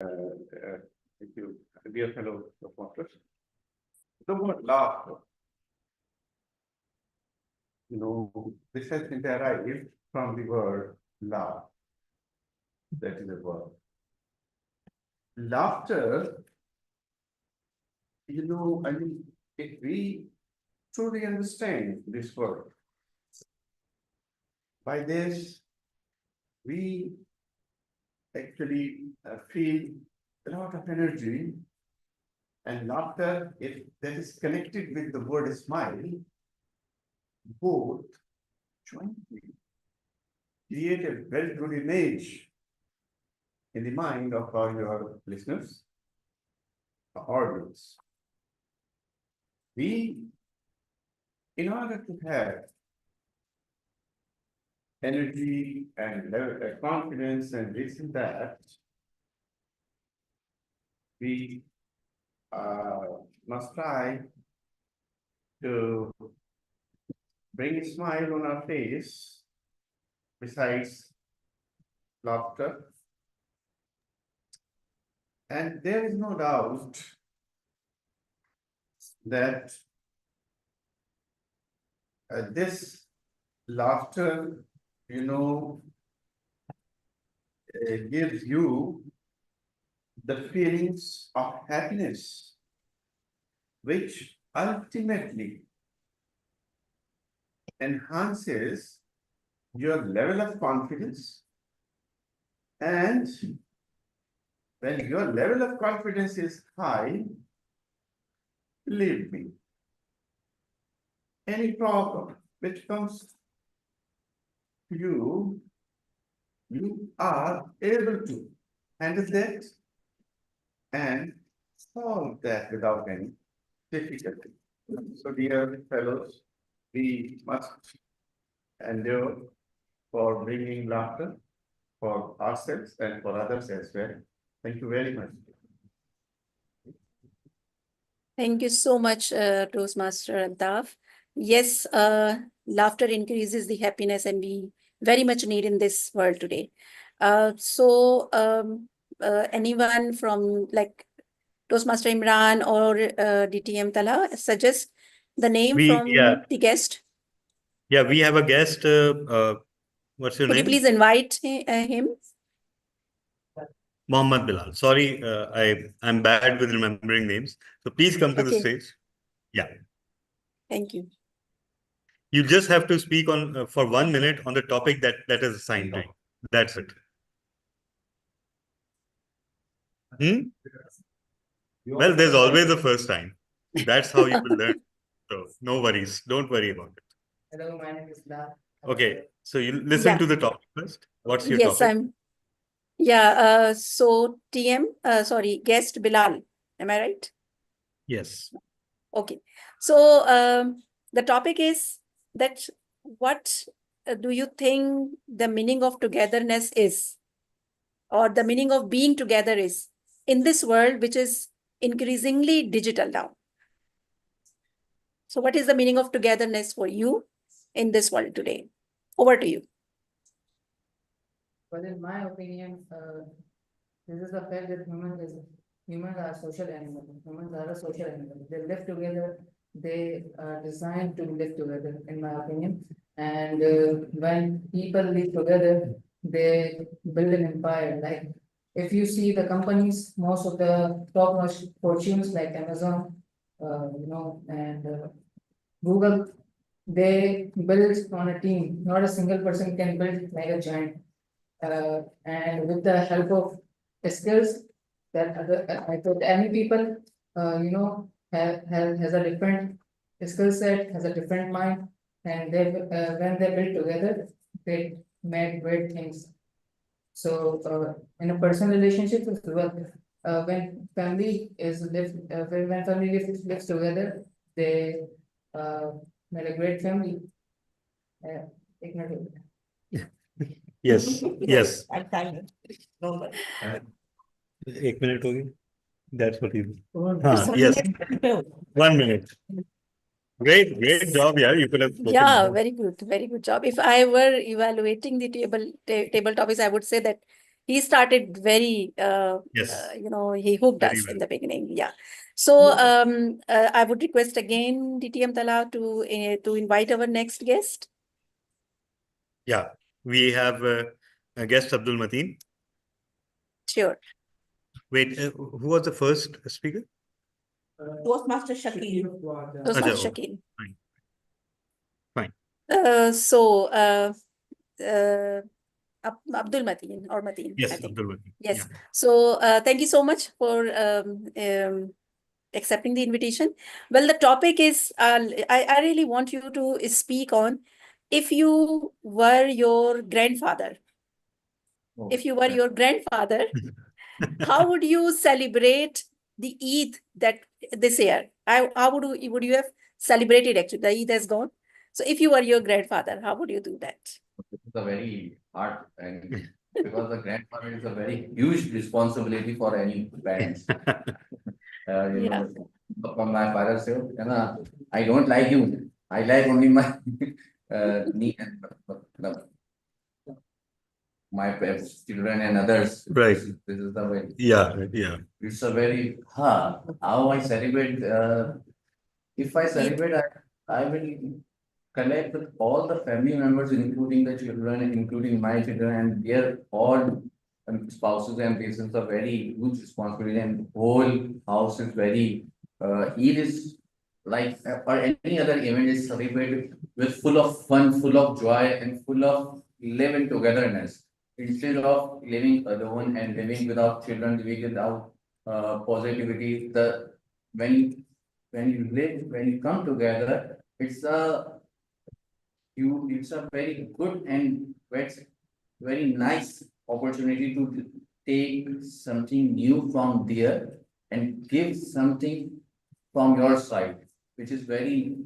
Thank you, dear fellow reporters. The word laughter, this has been derived from the word laugh. That is a word. Laughter, if we truly understand this word, by this, we actually feel a lot of energy, and laughter, if that is connected with the word smile, both jointly create a very good image in the mind of all your listeners, audience. In order to have energy and confidence and this and that, we must try to bring a smile on our face besides laughter. And there is no doubt that this laughter, gives you the feelings of happiness, which ultimately enhances your level of confidence. And when your level of confidence is high, believe me, any problem which comes to you, you are able to handle that and solve that without any difficulty. So, dear fellows, we must endure for bringing laughter for ourselves and for others as well. Thank you very much. Thank you so much, Toastmaster Altaf. Yes, laughter increases the happiness, and we very much need in this world today. Anyone from like Toastmaster Imran or DTM Tala suggest the name from the guest? Yeah, we have a guest. What's your name? Could you please invite him? Mohammed Bilal. Sorry, I'm bad with remembering names. So please come to the stage. Yeah. Thank you. You just have to speak on for 1 minute on the topic that is assigned to you. That's it. Well, there's always a first time. That's how you will learn. So no worries. Don't worry about it. Hello, my name is Bilal. Okay. So you listen to the topic first. What's your topic? So guest Bilal. Am I right? Yes. Okay. So the topic is that what do you think the meaning of togetherness is, or the meaning of being together is in this world, which is increasingly digital now? So what is the meaning of togetherness for you in this world today? Over to you. Well, in my opinion, this is the fact that humans are social animals. Humans are a social animal. They live together. They are designed to live together, in my opinion. And when people live together, they build an empire. Like if you see the companies, most of the top fortunes like Amazon, and Google, they build on a team. Not a single person can build like a giant. And with the help of skills that any people, has a different skill set, has a different mind, and they when they build together, they make great things. So in a personal relationship as well, when family lives together, they made a great family. Yes. Yes. 1 minute हो गई. That's what you. Yes. 1 minute. Great job, yeah. You could have. Yeah, more. Very good job. If I were evaluating the table topics, I would say that he started very, Yes. he hooked Very us in well. the beginning. Yeah. So I would request again DTM Tala to invite our next guest. Yeah. We have a guest, Abdul Mateen. Sure. Wait, who was the first speaker? Toastmaster Shakil. Toastmaster Acha, okay. Shakil. Fine. Fine. Abdul Mateen or Mateen, Yes, I think. Abdul Mateen. Yes. Yeah. So thank you so much for accepting the invitation. Well, the topic is, I really want you to speak on if you were your grandfather. If you were your grandfather, how would you celebrate the Eid that this year? How would you have celebrated actually? The Eid has gone. So if you were your grandfather, how would you do that? It's a very hard and because the grandfather is a very huge responsibility for any parents. Yeah. From my father said, I don't like you. I like only my me and my children and others. Right. This is the way. Yeah. Yeah. It's a very how I celebrate. If I celebrate, I will connect with all the family members, including the children, including my children, and their all spouses, and this is a very huge responsibility, and whole house is very, Eid is like, or any other event is celebrated with full of fun, full of joy, and full of living togetherness. Instead of living alone and living without children, living without positivity, when you come together, it's a very good and very nice opportunity to take something new from there and give something from your side, which is very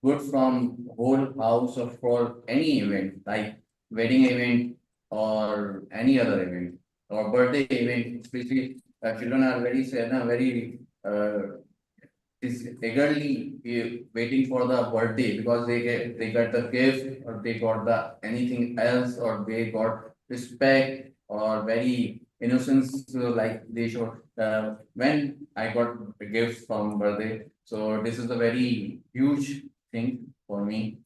good from whole house or for any event like wedding event or any other event or birthday event, especially children are very sad, very is eagerly waiting for the birthday because they got the gift or they got the anything else or they got respect or very innocence, like they should when I got a gift from birthday. So this is a very huge thing for me.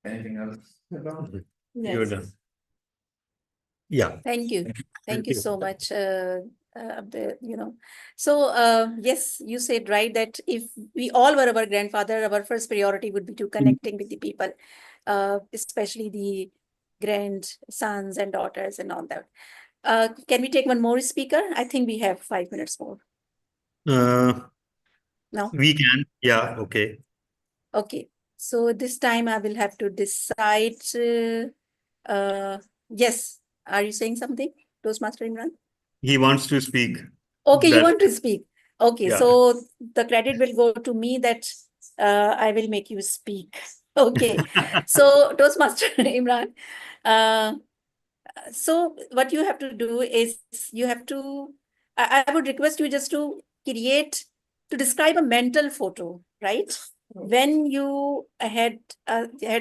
Anything else? You're done. Yeah. Thank you. Thank you. Thank you so much. So yes, you said right that if we all were our grandfather, our first priority would be to connecting with the people, especially the grandsons and daughters and all that. Can we take one more speaker? I think we have 5 minutes more. No? We can. Yeah. Okay. Okay. So this time I will have to decide. Yes. Are you saying something, Toastmaster Imran? He wants to speak. Okay, you That's- want to speak. Okay, Yeah. so the credit will go to me that I will make you speak. Okay, so Toastmaster Imran, so what you have to do is you have to, I would request you just to describe a mental photo, right? When you had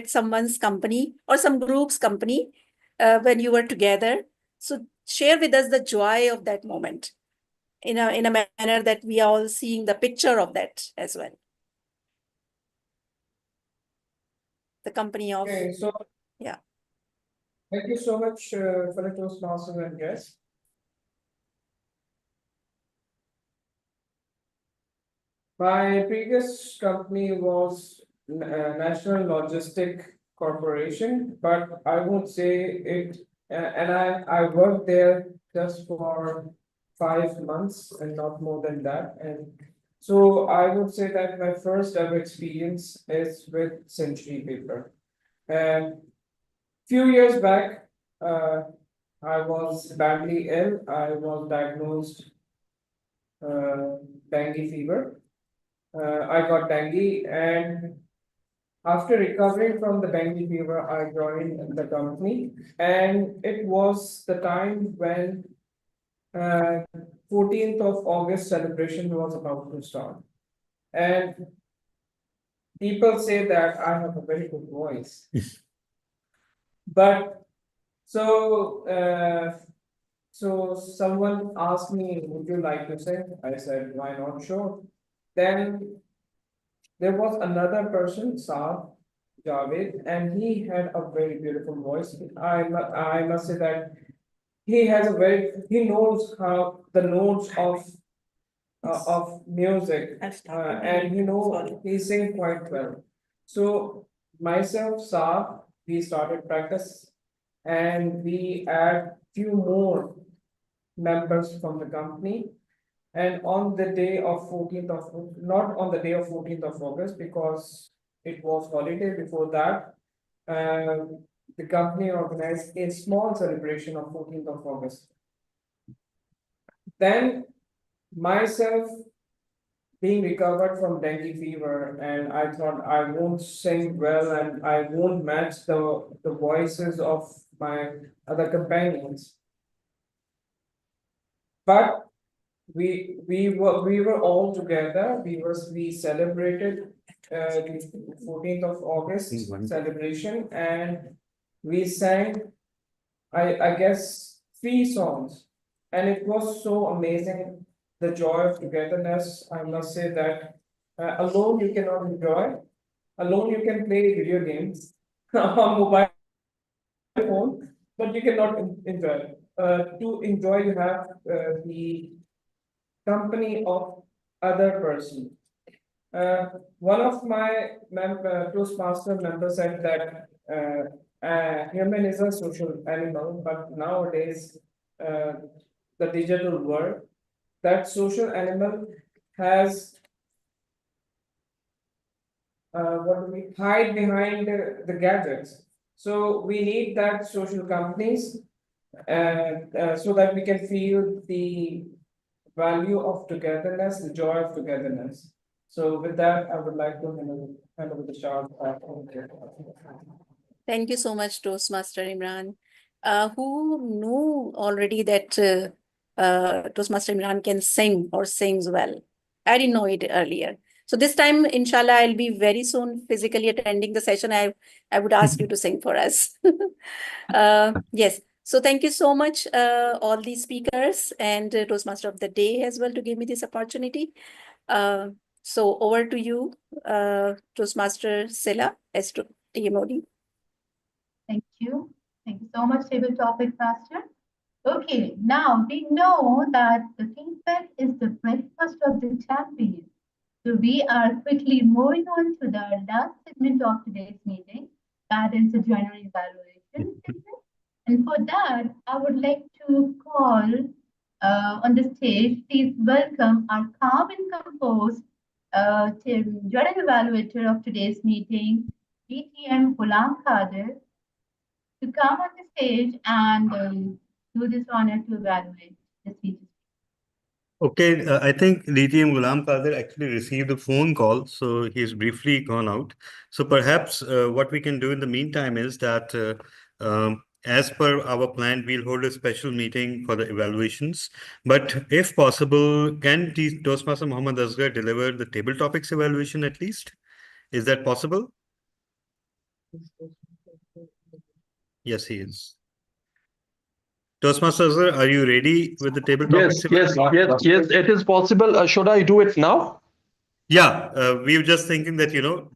someone's company or some group's company, when you were together. So share with us the joy of that moment in a manner that we are all seeing the picture of that as well. The company of, Okay, so. Yeah. Thank you so much for the Toastmasters and guests. My previous company was National Logistic Corporation, but I would say it, and I worked there just for 5 months and not more than that. And so I would say that my first ever experience is with Century Paper. And few years back, I was badly ill. I was diagnosed dengue fever. I got dengue, and after recovering from the dengue fever, I joined the company, and it was the time when 14th of August celebration was about to start. And people say that I have a very good voice. But So someone asked me, would you like to sing? I said, why not? Sure. Then there was another person, Saab Javed, and he had a very beautiful voice. I must say that he knows how the notes of music, and he sing quite well. So myself, Saab, we started practice, and we add few more members from the company. And on the day of 14th of, not on the day of 14th of August, because it was holiday before that, the company organized a small celebration of 14th of August. Then myself being recovered from dengue fever, and I thought I won't sing well and I won't match the voices of my other companions. But we were all together. We celebrated the 14th of August celebration, and we sang I guess 3 songs, and it was so amazing. The joy of togetherness. I must say that alone you cannot enjoy. Alone you can play video games on mobile phone, but you cannot enjoy. To enjoy, you have the company of other person. One of my Toastmaster members said that human is a social animal, but nowadays, the digital world, that social animal has what do we hide behind the gadgets. So we need that social companies, so that we can feel the value of togetherness, the joy of togetherness. So with that, I would like to hand over the shout back. Thank you so much, Toastmaster Imran. Who knew already that Toastmaster Imran can sing or sings well? I didn't know it earlier. So this time, inshallah, I'll be very soon physically attending the session. I would ask you to sing for us. Yes. So thank you so much, all these speakers and Toastmaster of the day as well to give me this opportunity. So over to you, Toastmaster Sela, as to TMOD. Thank you. Thank you so much, Table Topic Master. Okay, now we know that the feedback is the breakfast of the champions. So we are quickly moving on to the last segment of today's meeting, that is the general evaluation segment. And for that, I would like to call on the stage, please welcome our calm and composed general evaluator of today's meeting, DTM Ghulam Khadir, to come on the stage and do this honor to evaluate the speeches. Okay, I think DTM Ghulam Qadir actually received a phone call, so he's briefly gone out. So perhaps what we can do in the meantime is that as per our plan, we'll hold a special meeting for the evaluations. But if possible, can Toastmaster Muhammad Asghar deliver the table topics evaluation at least? Is that possible? Yes, he is. Toastmaster Asghar, are you ready with the table topics? Yes, it is possible. Should I do it now? Yeah, we were just thinking that,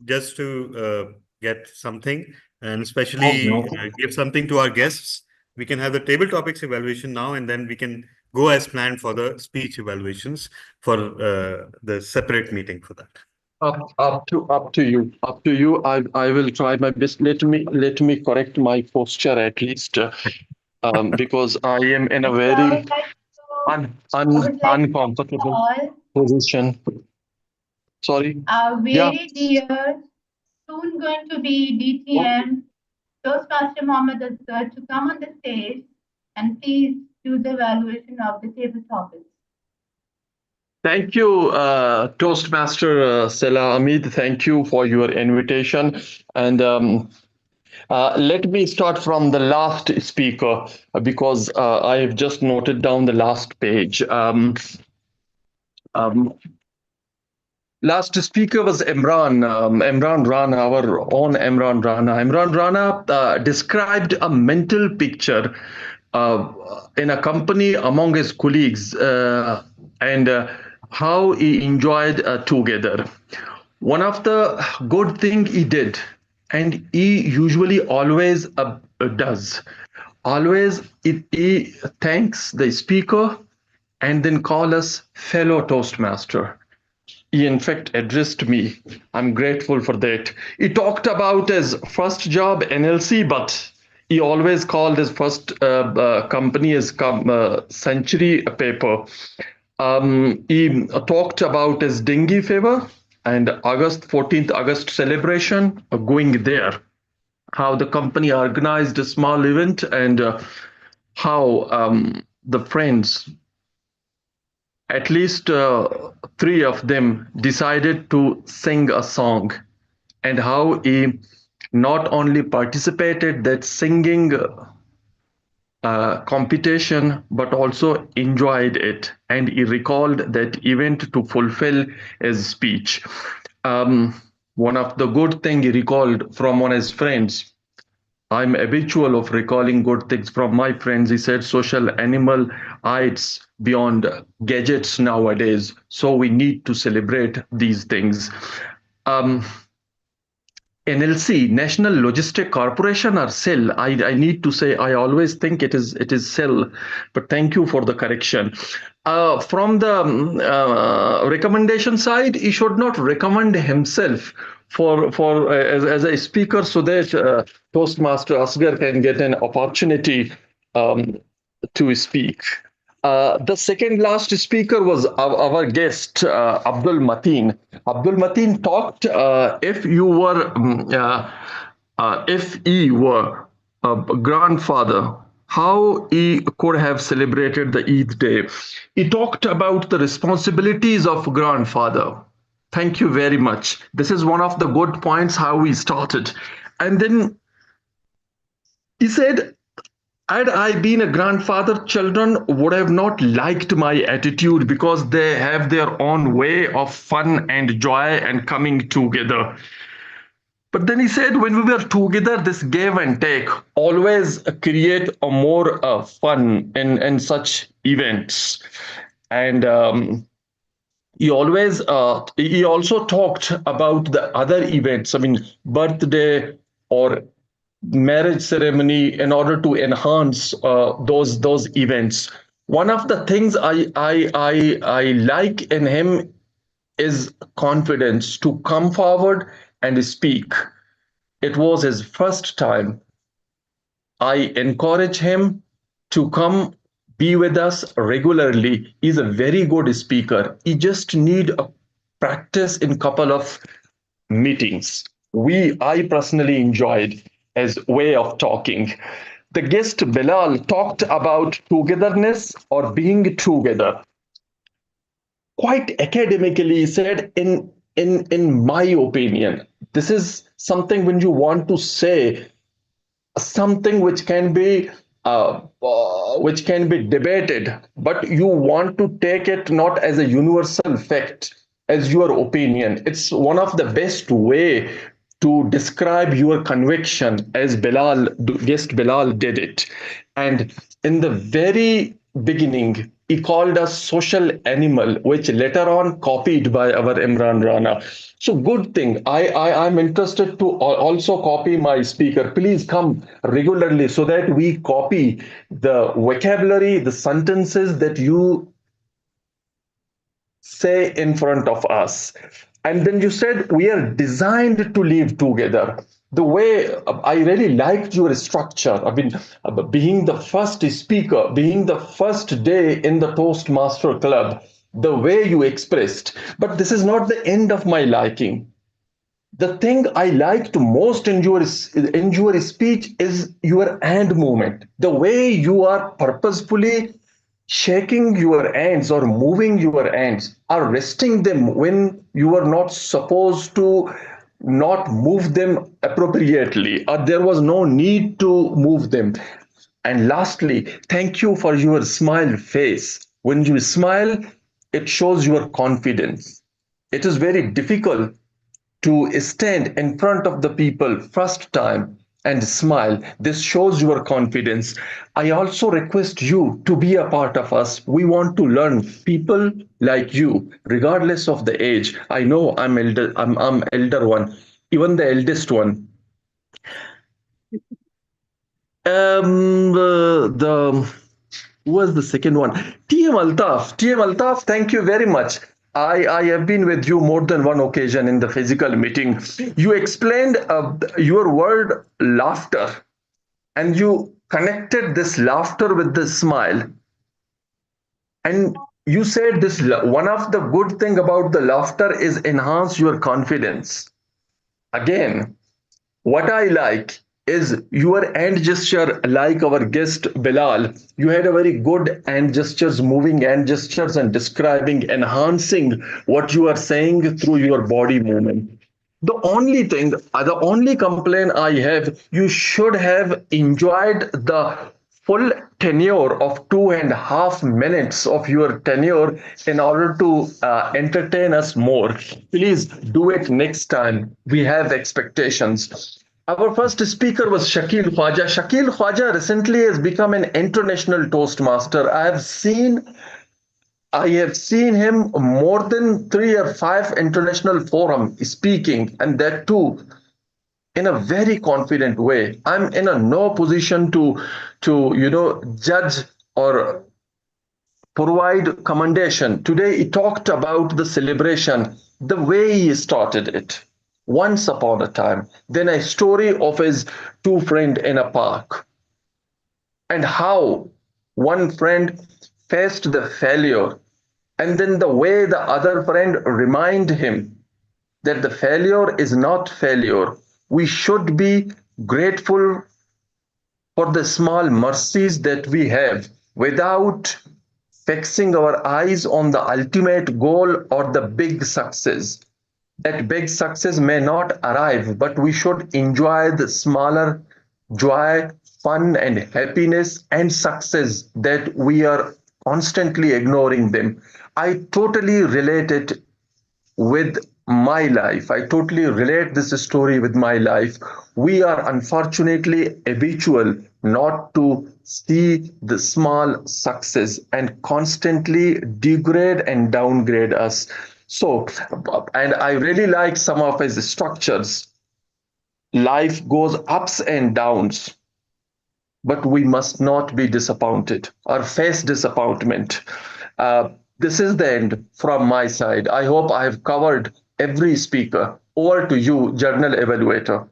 just to get something and especially give something to our guests, we can have the table topics evaluation now, and then we can go as planned for the speech evaluations for the separate meeting for that. Up to you. I will try my best. Let me correct my posture at least, because I am in a very uncomfortable position. Sorry. Our very dear, soon going to be DTM, Toastmaster Mohammed Asghar, to come on the stage and please do the evaluation of the table topics. Thank you, Toastmaster Sela Hamid. Thank you for your invitation. And let me start from the last speaker, because I have just noted down the last page. Last speaker was Imran Rana, our own Imran Rana. Imran Rana described a mental picture uh, in a company among his colleagues and how he enjoyed together. One of the good thing he did, and he usually always does, always he thanks the speaker and then call us fellow Toastmaster. He in fact addressed me. I'm grateful for that. He talked about his first job, NLC, but he always called his first company as Century Paper. He talked about his dengue fever and 14th August celebration, going there. How the company organized a small event and how the friends, at least three of them, decided to sing a song, and how he not only participated that singing competition but also enjoyed it, and he recalled that event to fulfill his speech. One of the good thing he recalled from one of his friends, I'm habitual of recalling good things from my friends. He said social animal hides beyond gadgets nowadays, so we need to celebrate these things. Um, NLC, National Logistic Corporation, or Cell. I need to say I always think it is Cell, but thank you for the correction. From the recommendation side, he should not recommend himself for as a speaker, so that Toastmaster Asgar can get an opportunity um, to speak. The second last speaker was our guest, Abdul Mateen. Abdul Mateen talked if he were a grandfather, how he could have celebrated the Eid day. He talked about the responsibilities of grandfather. Thank you very much. This is one of the good points how we started. And then he said, had I been a grandfather, children would have not liked my attitude because they have their own way of fun and joy and coming together. But then he said, when we were together, this give and take always create a more fun in such events. And he also talked about the other events. I mean, birthday or marriage ceremony, in order to enhance those events. One of the things I like in him is confidence to come forward and speak. It was his first time. I encourage him to come be with us regularly. He's a very good speaker. He just need a practice in couple of meetings. I personally enjoyed his way of talking. The guest Bilal talked about togetherness or being together. Quite academically, he said, in my opinion, this is something when you want to say something which can be debated, but you want to take it not as a universal fact, as your opinion. It's one of the best way to describe your conviction, as guest Bilal did it. And in the very beginning, he called us social animal, which later on copied by our Imran Rana. So good thing. I'm interested to also copy my speaker. Please come regularly so that we copy the vocabulary, the sentences that you say in front of us. And then you said we are designed to live together. The way I really liked your structure. I mean, being the first speaker, being the first day in the Toastmaster Club, the way you expressed. But this is not the end of my liking. The thing I liked most in your speech is your hand movement. The way you are purposefully shaking your hands or moving your hands or resting them when you are not supposed to not move them appropriately, or there was no need to move them. And lastly, thank you for your smile face. When you smile, it shows your confidence. It is very difficult to stand in front of the people first time and smile. This shows your confidence. I also request you to be a part of us. We want to learn people like you, regardless of the age. I know I'm elder one, even the eldest one. The Who was the second one? TM Altaf. TM Altaf, thank you very much. I have been with you more than one occasion in the physical meeting. You explained your word laughter, and you connected this laughter with the smile. And you said this one of the good thing about the laughter is enhance your confidence. Again, what I like is your hand gesture, like our guest Bilal. You had a very good hand gestures, moving hand gestures, and describing, enhancing what you are saying through your body movement. The only complaint I have, you should have enjoyed the full tenure of 2.5 minutes of your tenure in order to entertain us more. Please do it next time. We have expectations. Our first speaker was Shakil Khwaja. Shakil Khwaja recently has become an international Toastmaster. I have seen him more than 3 or 5 international forum speaking, and that too in a very confident way. I'm in a no position to judge or provide commendation. Today he talked about the celebration, the way he started it. Once upon a time, then a story of his two friends in a park, and how one friend faced the failure, and then the way the other friend remind him that the failure is not failure. We should be grateful for the small mercies that we have without fixing our eyes on the ultimate goal or the big success. That big success may not arrive, but we should enjoy the smaller joy, fun, and happiness and success that we are constantly ignoring them. I totally relate it with my life. I totally relate this story with my life. We are unfortunately habitual not to see the small success and constantly degrade and downgrade us. So, and I really like some of his structures. Life goes ups and downs, but we must not be disappointed or face disappointment. Uh, this is the end from my side. I hope I have covered every speaker. Over to you, journal evaluator.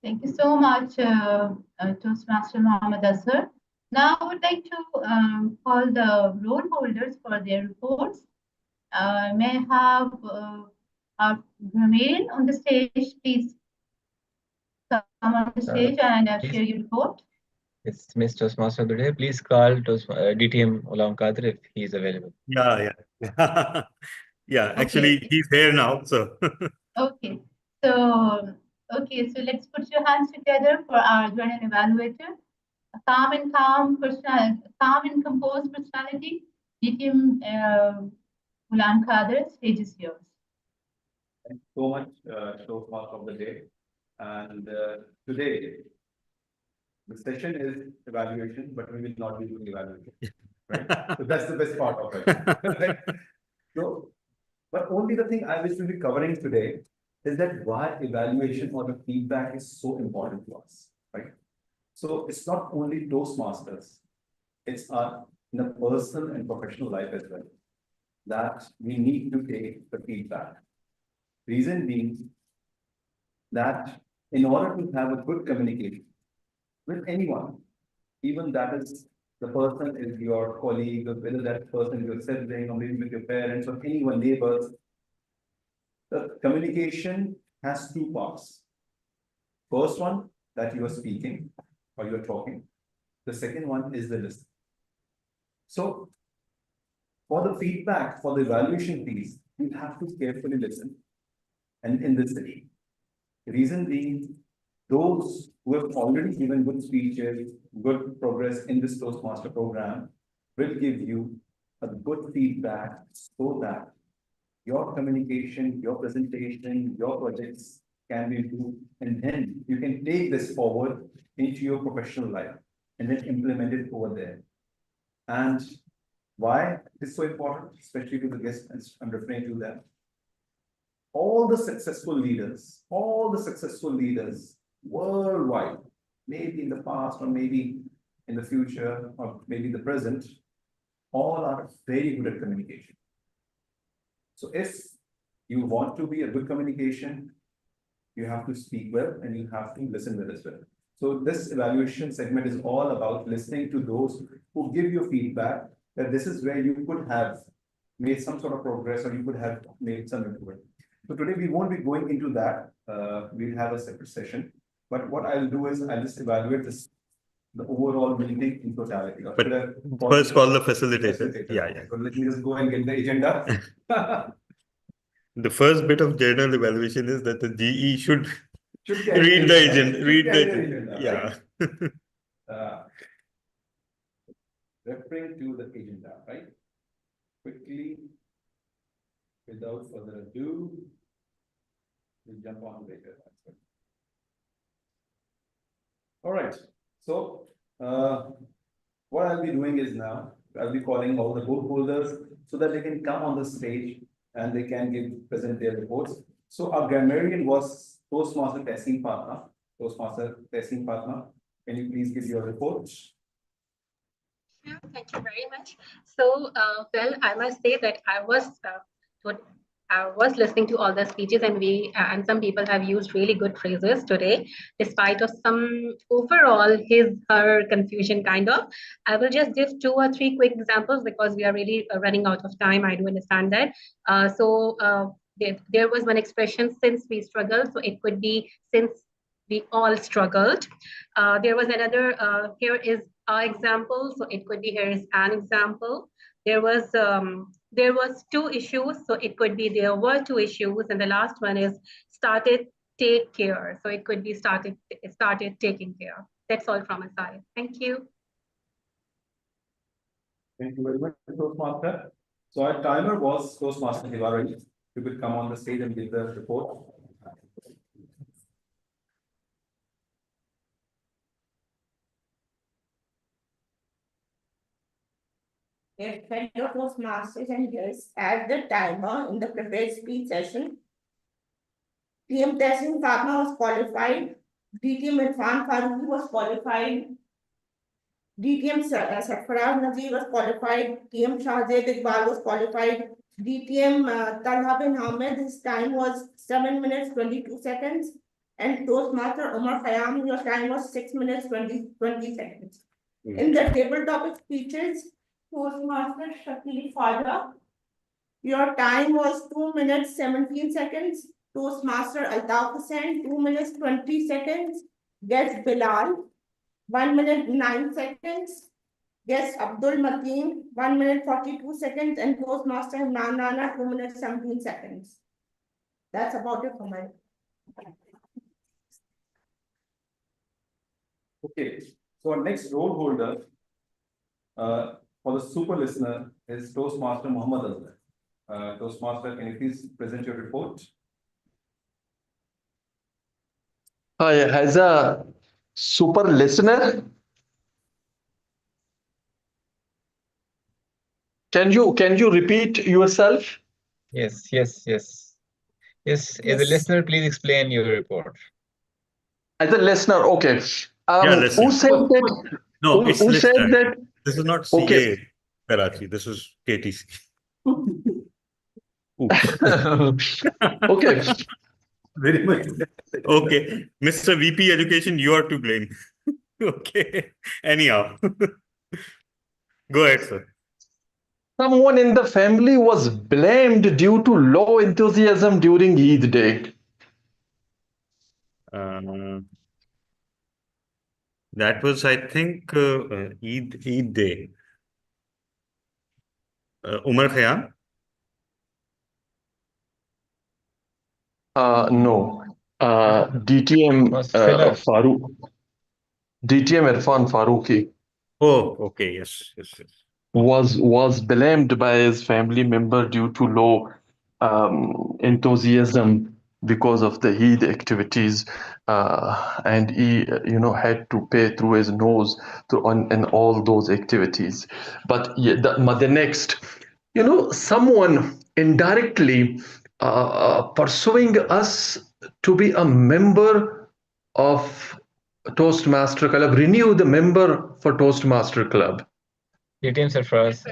Thank you so much, Toastmaster Mohammed Azhar. Now I would like to call the role holders for their reports. May I have our grammarian on the stage, please come on the stage and share your report. It's Miss Toastmaster of the day. Please call DTM Ghulam Qadir if he's available. Yeah. Yeah, actually, Okay. he's here now. So, Okay. So let's put your hands together for our journal evaluator. A calm and composed personality. DTM Ghulam Qadir, stage is yours. Thank you so much, Toastmaster of the day. And today, the session is evaluation, but we will not be doing evaluation. Right? So that's the best part of it. Right? So, but only the thing I wish to be covering today is that why evaluation or the feedback is so important to us, right? So it's not only Toastmasters, it's our in a personal and professional life as well, that we need to take the feedback. Reason being that in order to have a good communication with anyone, even that is the person is your colleague, or whether that person is your sibling, or maybe with your parents or anyone, neighbors, the communication has two parts. First one, that you are speaking or you are talking. The second one is the listening. So for the feedback, for the evaluation piece, you have to carefully listen. And in this session, reason being, those who have already given good speeches, good progress in this Toastmaster program will give you a good feedback so that your communication, your presentation, your projects can be improved, and then you can take this forward into your professional life and then implement it over there. And why it's so important, especially to the guests, and I'm referring to them. All the successful leaders worldwide, maybe in the past or maybe in the future or maybe the present, all are very good at communication. So if you want to be a good communication, you have to speak well and you have to listen well as well. So this evaluation segment is all about listening to those who give you feedback that this is where you could have made some sort of progress or you could have made some improvement. So today we won't be going into that. We'll have a separate session. But what I'll do is I'll just evaluate the overall meeting in totality. But first call the facilitator. Yeah. So let me just go and get the agenda. The first bit of journal evaluation is that the GE should carry read the agenda. should Read the carry agenda. right? Yeah. Referring to the agenda, right? Quickly, without further ado, we'll jump on later. All right, so what I'll be doing is now, I'll be calling all the book holders so that they can come on the stage and they can present their reports. So our grammarian was Toastmaster Testing Partner. Toastmaster Testing Partner, can you please give your report? Sure, thank you very much. So, well, I must say that I was listening to all the speeches, and some people have used really good phrases today, despite of some overall her confusion kind of. I will just give 2 or 3 quick examples because we are really running out of time. I do understand that. There was one expression, since we struggled, so it could be since we all struggled. There was another, here is our example, so it could be here is an example. There was 2 issues, so it could be there were 2 issues, and the last one is started take care, so it could be started taking care. That's all from my side. Thank you. Thank you very much, Toastmaster. So our timer was Toastmaster Hivarani. You could come on the stage and give the report. Yes, fellow Toastmasters and guests, at the timer in the prepared speech session, TM Testing Fatma was qualified, DTM Irfan Faruqi was qualified, DTM Sarfaraz Nazir was qualified, TM Shahzad Iqbal was qualified, DTM Talha bin Ahmed, his time was 7 minutes 22 seconds, and Toastmaster Umar Khayyam, your time was 6 minutes 20 seconds. In the table topic speeches, Toastmaster Shakil Khwaja, your time was 2 minutes 17 seconds. Toastmaster Altaf Hussain, 2 minutes 20 seconds. Guest Bilal, 1 minute 9 seconds. Guest Abdul Mateen, 1 minute 42 seconds. And Toastmaster Imran Rana, 2 minutes 17 seconds. That's about it for my. Okay, so our next role holder for the super listener is Toastmaster Muhammad Azhar. Toastmaster, can you please present your report? Hi, as a super listener, can you repeat yourself? Yes. As a listener, please explain your report. As a listener, okay. Listener. Who said that? No, it's who said listener. that? This is not CA Okay. Karachi. This is KTC. Oops. Okay. Very much. Okay, Mr. VP Education, you are to blame. Okay. Anyhow, go ahead, sir. Someone in the family was blamed due to low enthusiasm during Eid day. That was, I think, Eid day. Umar Khayyam? No. DTM Farooq. DTM Irfan Farooqi. Oh, okay. Yes. was blamed by his family member due to low enthusiasm because of the Eid activities, and he had to pay through his nose in all those activities. But yeah, the next, someone indirectly pursuing us to be a member of Toastmaster Club, renew the member for Toastmaster Club. DTM Sarfaraz.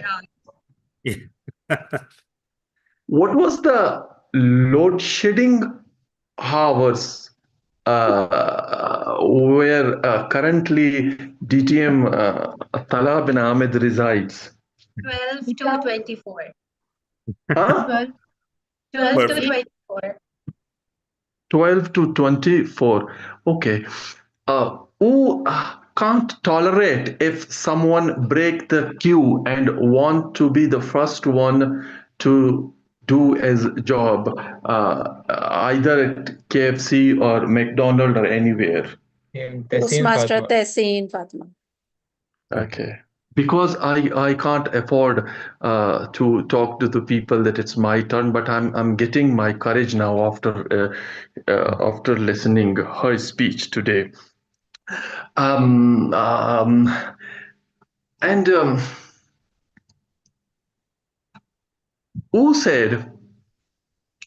What was the load shedding hours where currently DTM Tala bin Ahmed resides? 12 to 24. Huh? 12 12 to Perfect. 24. 12 to 24. Okay. Who can't tolerate if someone break the queue and want to be the first one to do his job, either at KFC or McDonald's or anywhere? Tessin Toastmaster Fatma. Tessin Fatma. Okay. Because I can't afford to talk to the people that it's my turn, but I'm getting my courage now after listening her speech today. And who said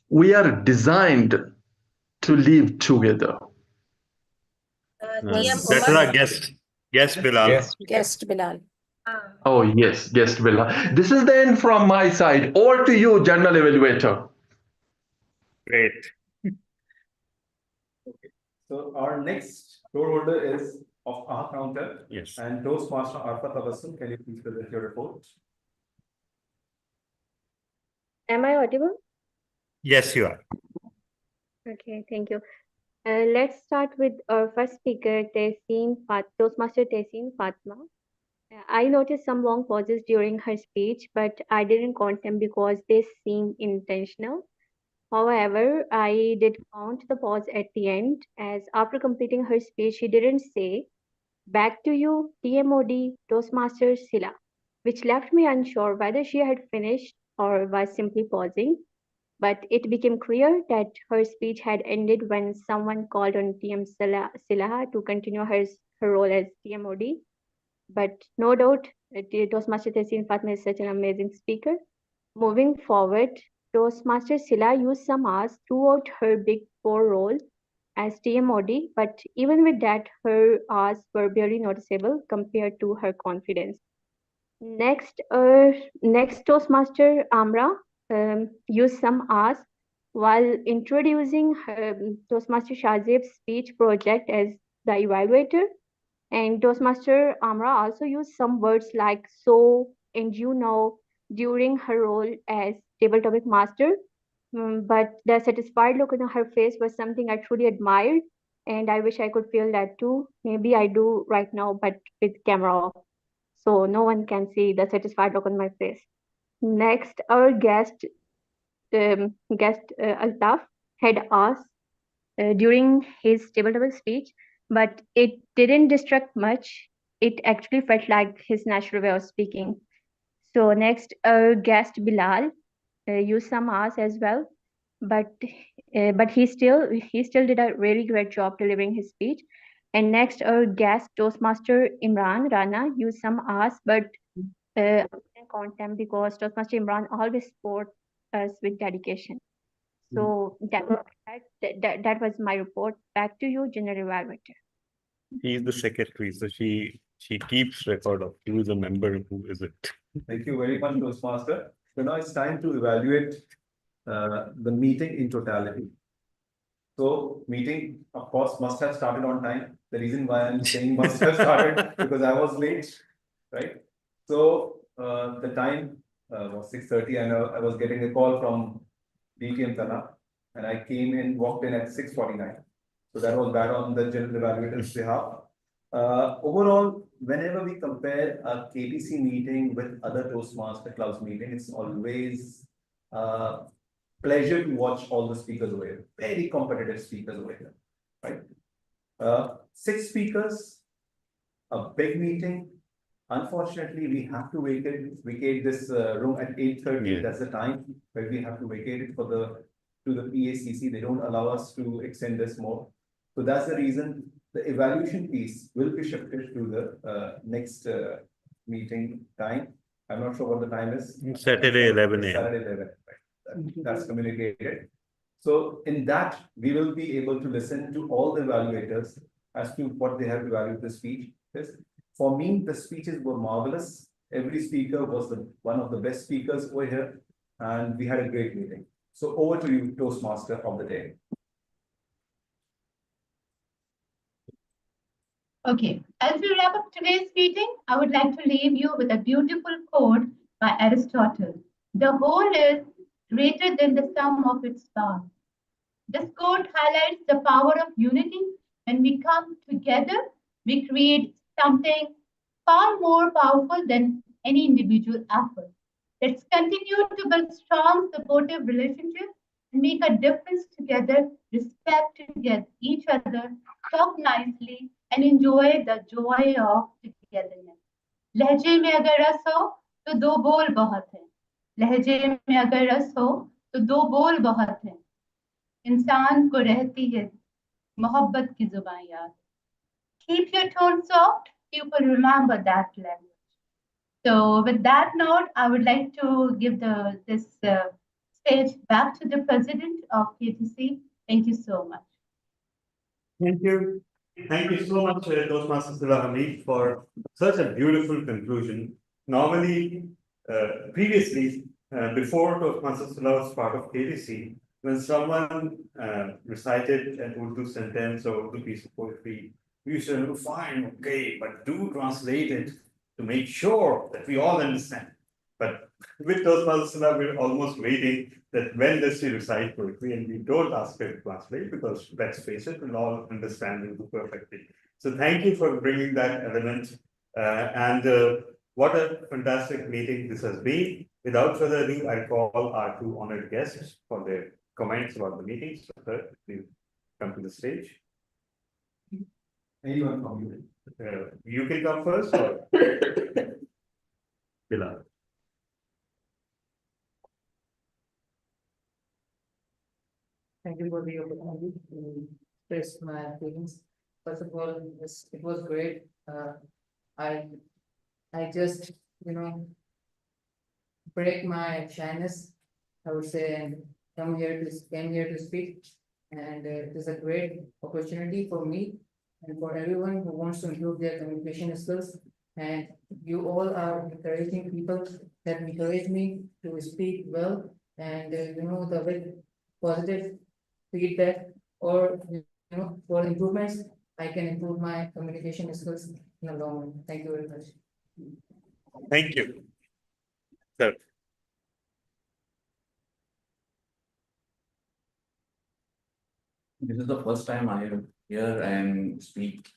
we are designed to live together? TM That is Omar. our guest Bilal. Yes. Guest Bilal. Oh yes, guest Villa. This is the end from my side. Over to you, General Evaluator. Great. So our next door holder is of our counter. Yes. And Toastmaster Arfa Tabassum, can you please present your report? Am I audible? Yes, you are. Okay, thank you. Let's start with our first speaker, Toastmaster Tessin Fatma. I noticed some long pauses during her speech, but I didn't count them because they seemed intentional. However, I did count the pause at the end, as after completing her speech, she didn't say, "Back to you, TMOD, Toastmaster Sila," which left me unsure whether she had finished or was simply pausing. But it became clear that her speech had ended when someone called on TM Silaha to continue her role as TMOD. But no doubt, Toastmaster Tessin Fatma is such an amazing speaker. Moving forward, Toastmaster Sila used some hours throughout her Big Four role as TMOD, but even with that, her hours were barely noticeable compared to her confidence. Next Toastmaster Amra used some hours while introducing Toastmaster Shazib's speech project as the evaluator. And Toastmaster Amra also used some words like "so" and "you know" during her role as table topic master. But the satisfied look on her face was something I truly admired, and I wish I could feel that too. Maybe I do right now, but with camera off, so no one can see the satisfied look on my face. Next, our guest Altaf had asked during his table speech, but it didn't distract much. It actually felt like his natural way of speaking. So next, our guest Bilal used some hours as well, but he still did a really great job delivering his speech. And next, our guest Toastmaster Imran Rana used some hours, but I didn't count them because Toastmaster Imran always supports us with dedication. So that was my report. Back to you, General Evaluator. He's the secretary, so she keeps record of who is a member and who isn't. Thank you very much, Toastmaster. So now it's time to evaluate the meeting in totality. So meeting, of course, must have started on time. The reason why I'm saying must have started because I was late, right? So the time was 6:30 and I was getting a call from DTM Tana and I walked in at 6:49. So that was bad on the general evaluator's behalf. Overall, whenever we compare a KTC meeting with other Toastmaster Clubs meeting, it's always pleasure to watch all the speakers over here. Very competitive speakers over here, right? 6 speakers, a big meeting, Unfortunately, we have to vacate this room at 8:30. Yeah. That's the time where we have to vacate it to the PACC. They don't allow us to extend this more. So that's the reason the evaluation piece will be shifted to the next meeting time. I'm not sure what the time is. Saturday, 11 a.m. Saturday, 11, right? That's communicated. So in that, we will be able to listen to all the evaluators as to what they have evaluated the speech. Yes. For me, the speeches were marvelous. Every speaker was one of the best speakers over here, and we had a great meeting. So over to you, Toastmaster of the day. Okay, as we wrap up today's meeting, I would like to leave you with a beautiful quote by Aristotle. The whole is greater than the sum of its parts. This quote highlights the power of unity. When we come together, we create something far more powerful than any individual effort. Let's continue to build strong, supportive relationships and make a difference together, respect together each other, talk nicely, and enjoy the joy of togetherness. लहजे में अगर रस हो तो दो बोल बहुत हैं लहजे में अगर रस हो तो दो बोल बहुत हैं इंसान को रहती है मोहब्बत की जुबान याद keep your tone soft people remember that language. So with that note, I would like to give this stage back to the president of KTC. Thank you so much. Thank you. Thank you so much, Toastmaster Salah Hamid, for such a beautiful conclusion. Normally, previously, before Toastmaster Salah was part of KTC, when someone recited an Urdu sentence or Urdu piece of poetry, we used to fine, okay, but do translate it to make sure that we all understand. But with Toastmaster Salah, we're almost waiting that when does she recite poetry, and we don't ask her to translate because let's face it, we'll all understand Urdu perfectly. So thank you for bringing that element, and what a fantastic meeting this has been. Without further ado, I call our two honored guests for their comments about the meeting. So sir, please come to the stage. Anyone from you? You can come first, or Bilal. Thank you for the opportunity to express my feelings. First of all, it was great. I just, break my shyness, I would say, and came here to speak. And it is a great opportunity for me and for everyone who wants to improve their communication skills. And you all are encouraging people that encourage me to speak well, and the very positive feedback or for improvements, I can improve my communication skills in the long run. Thank you very much. Thank you. Sir. This is the first time I am here and speak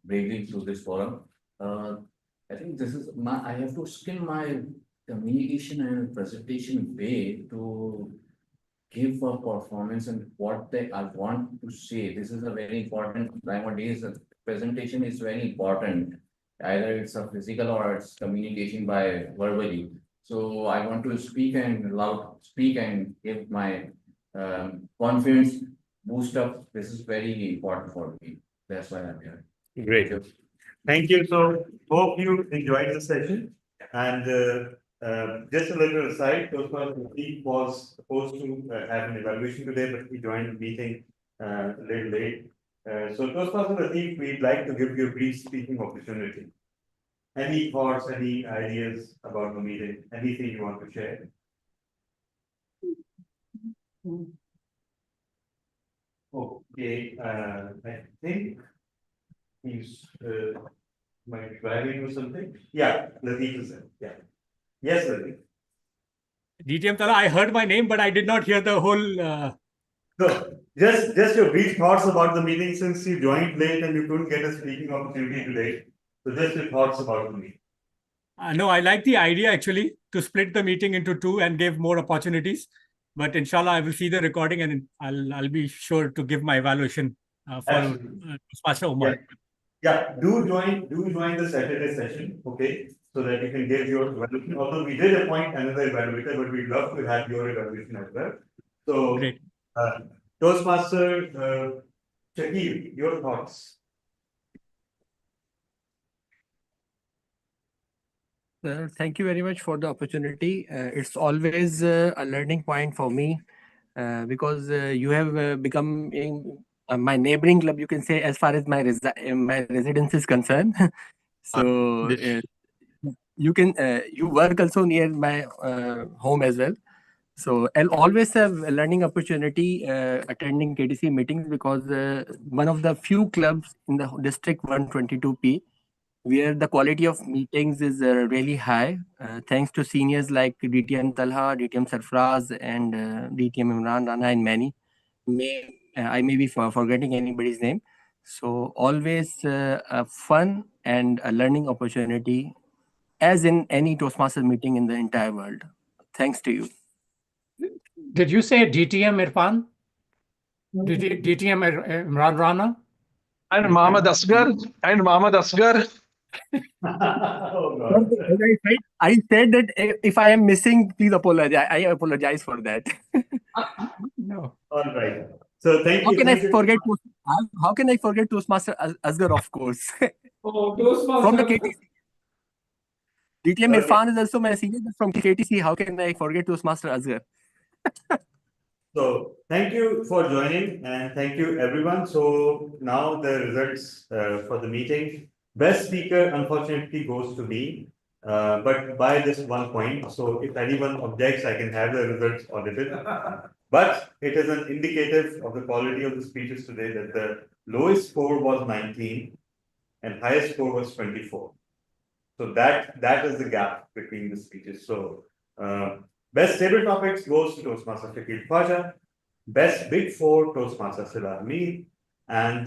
bravely through this forum. I think this is I have to skill my communication and presentation way to give a performance and what I want to say. This is a very important nowadays. Presentation is very important. Either it's a physical or it's communication by verbally. So I want to speak and give my confidence boost up. This is very important for me. That's why I'm here. Great. Thank you. So hope you enjoyed the session. And just a little aside, Toastmaster Lateef was supposed to have an evaluation today, but he joined the meeting a little late. So Toastmaster Lateef, we'd like to give you a brief speaking opportunity. Any thoughts, any ideas about the meeting, anything you want to share? Okay, I think he's might be driving or something. Yeah, Lateef is there. Yeah. Yes, Lateef. DTM Tala, I heard my name, but I did not hear the whole. So, just your brief thoughts about the meeting since you joined late and you couldn't get a speaking opportunity today. So, just your thoughts about the meeting. No, I like the idea actually to split the meeting into two and give more opportunities. But inshallah, I will see the recording and I'll be sure to give my evaluation for Pastor Omar. Yeah, do join the Saturday session, okay? So that you can give your evaluation. Although we did appoint another evaluator, but we'd love to have your evaluation as well. So, Great. Toastmaster, Shakil, your thoughts? Thank you very much for the opportunity. It's always a learning point for me because you have become in my neighboring club, you can say, as far as my residence is concerned. So you can you work also near my home as well. So I'll always have a learning opportunity attending KTC meetings because one of the few clubs in the district 122P where the quality of meetings is really high, thanks to seniors like DTM Talha, DTM Sarfraz, and DTM Imran Rana, and many. I may be forgetting anybody's name. So always a fun and a learning opportunity, as in any Toastmasters meeting in the entire world. Thanks to you. Did you say DTM Irfan? DTM Imran Rana? And Mohammed Asghar. And Mohammed Asghar. Oh, I said that if I am missing, please apologize. I apologize for that. No. All right. So thank How you. can I Thank you. forget? How can I forget Toastmaster Asghar, of course? Oh, From the Toastmasters. KTC. DTM Okay. Irfan is also my senior, but from KTC, how can I forget Toastmaster Asghar? So thank you for joining and thank you everyone. So now the results for the meeting. Best speaker unfortunately goes to me, but by this 1 point. So if anyone objects, I can have the results audited. But it is an indicative of the quality of the speeches today that the lowest score was 19 and highest score was 24. So that is the gap between the speeches. So best table topics goes to Toastmaster Shakil Khwaja, best Big Four Toastmaster Sila Hamid, and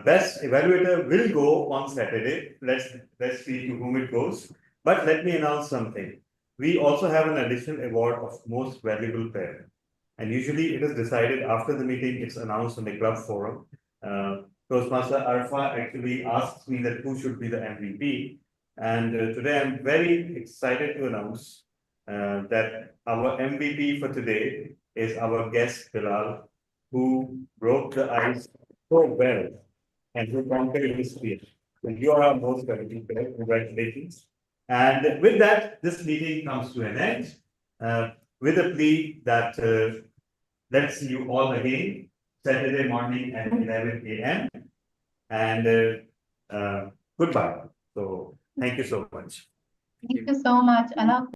best evaluator will go on Saturday. Let's see to whom it goes. But let me announce something. We also have an additional award of most valuable pair. And usually it is decided after the meeting, it's announced on the club forum. Toastmaster Arfa actually asks me that who should be the MVP. And today I'm very excited to announce that our MVP for today is our guest Bilal, who broke the ice so well and who conquered his fear. So you are our most valuable player. Congratulations. And with that, this meeting comes to an end with a plea that let's see you all again Saturday morning at 11 a.m. And goodbye. So thank you so much. Thank you so much. Allah